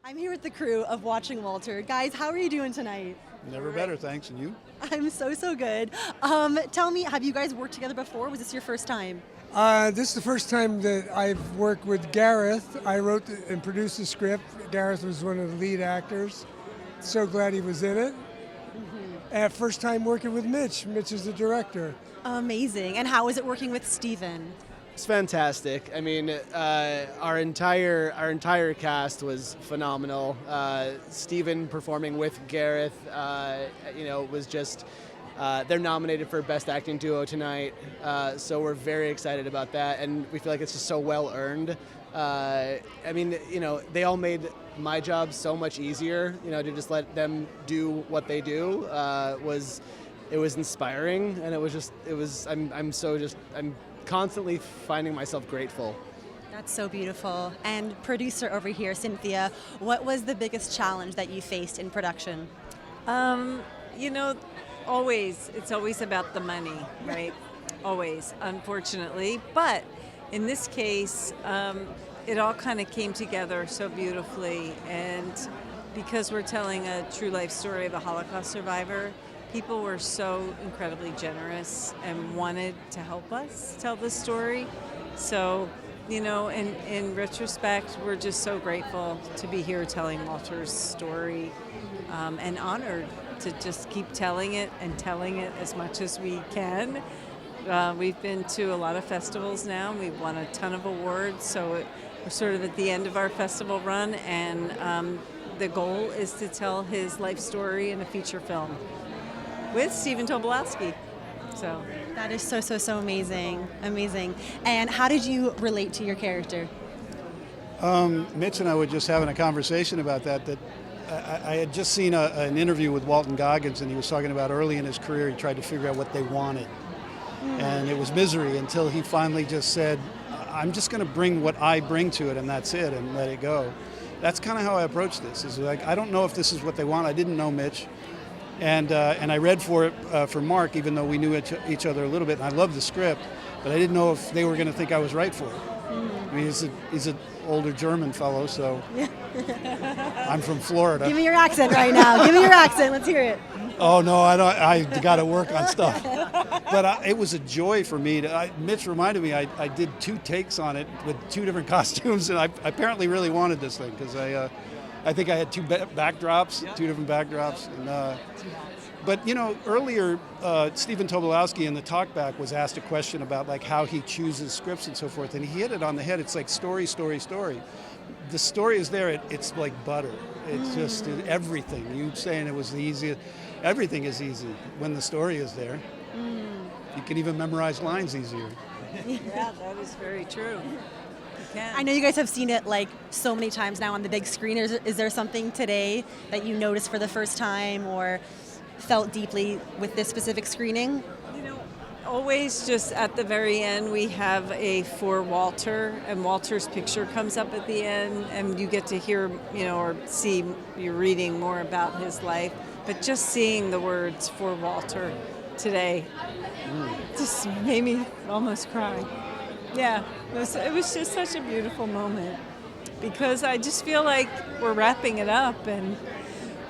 I'm here with the crew of Watching Walter. Guys, how are you doing tonight? Never better, thanks. And you? I'm so good. Tell me, have you guys worked together before? Was this your first time? This is the first time that I've worked with Gareth. I wrote and produced the script. Gareth was one of the lead actors. So glad he was in it. And first time working with Mitch. Mitch is the director. Amazing. And how was it working with Steven? It's fantastic. I mean, our entire cast was phenomenal. Steven performing with Gareth, was just. They're nominated for Best Acting Duo tonight, so we're very excited about that, and we feel like it's just so well earned. They all made my job so much easier. To just let them do what they do was inspiring, and I'm constantly finding myself grateful. That's so beautiful. And producer over here, Cynthia, what was the biggest challenge that you faced in production? It's always about the money, right? Always, unfortunately. But in this case, it all kind of came together so beautifully. And because we're telling a true life story of a Holocaust survivor, people were so incredibly generous and wanted to help us tell the story. So, in retrospect, we're just so grateful to be here telling Walter's story, and honored to just keep telling it as much as we can. We've been to a lot of festivals now. We've won a ton of awards, so we're sort of at the end of our festival run, and the goal is to tell his life story in a feature film with Stephen Tobolowsky. So that is so amazing. And how did you relate to your character? Mitch and I were just having a conversation about that I had just seen an interview with Walton Goggins, and he was talking about early in his career he tried to figure out what they wanted. And it was misery until he finally just said, I'm just going to bring what I bring to it, and that's it, and let it go. That's kind of how I approach this. Is like, I don't know if this is what they want. I didn't know Mitch. And I read for it for Mark, even though we knew each other a little bit, and I loved the script, but I didn't know if they were going to think I was right for it. I mean, he's an older German fellow, so I'm from Florida. Give me your accent right now. Give me your accent. Let's hear it. Oh, no, I don't. I got to work on stuff. But it was a joy for me. Mitch reminded me I did 2 takes on it with 2 different costumes, and I apparently really wanted this thing because I think I had 2 backdrops, 2 different backdrops. And, but, earlier, Stephen Tobolowsky in the talkback was asked a question about like how he chooses scripts and so forth, and he hit it on the head. It's like story. The story is there. It's like butter. It's just everything. You saying it was the easiest. Everything is easy when the story is there. You can even memorize lines easier. Yeah, that is very true. I know you guys have seen it like so many times now on the big screen. Is there something today that you noticed for the first time or felt deeply with this specific screening? Always just at the very end we have a for Walter, and Walter's picture comes up at the end, and you get to hear, or see, you're reading more about his life. But just seeing the words for Walter today just made me almost cry. Yeah, it was just such a beautiful moment because I just feel like we're wrapping it up, and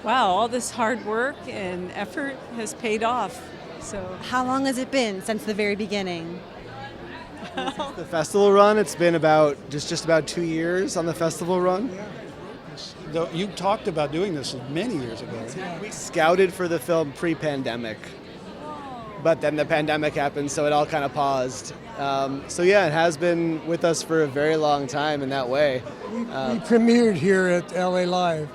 wow, all this hard work and effort has paid off. So, how long has it been since the very beginning? The festival run, it's been about just about 2 years on the festival run. Though you talked about doing this many years ago. We scouted for the film pre-pandemic, but then the pandemic happened, so it all kind of paused. It has been with us for a very long time in that way. We premiered here at LA Live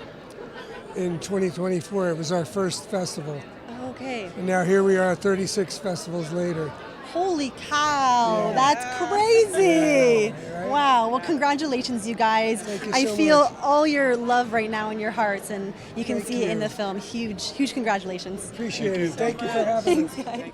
in 2024. It was our first festival. Okay. And now here we are 36 festivals later. Holy cow, that's crazy. Right? Wow, well, congratulations, you guys. Thank you I so feel much. all your love right now in your hearts, and you can Thank see it in you. the film. Huge congratulations. Appreciate it. Thank you for having us. Thanks, guys.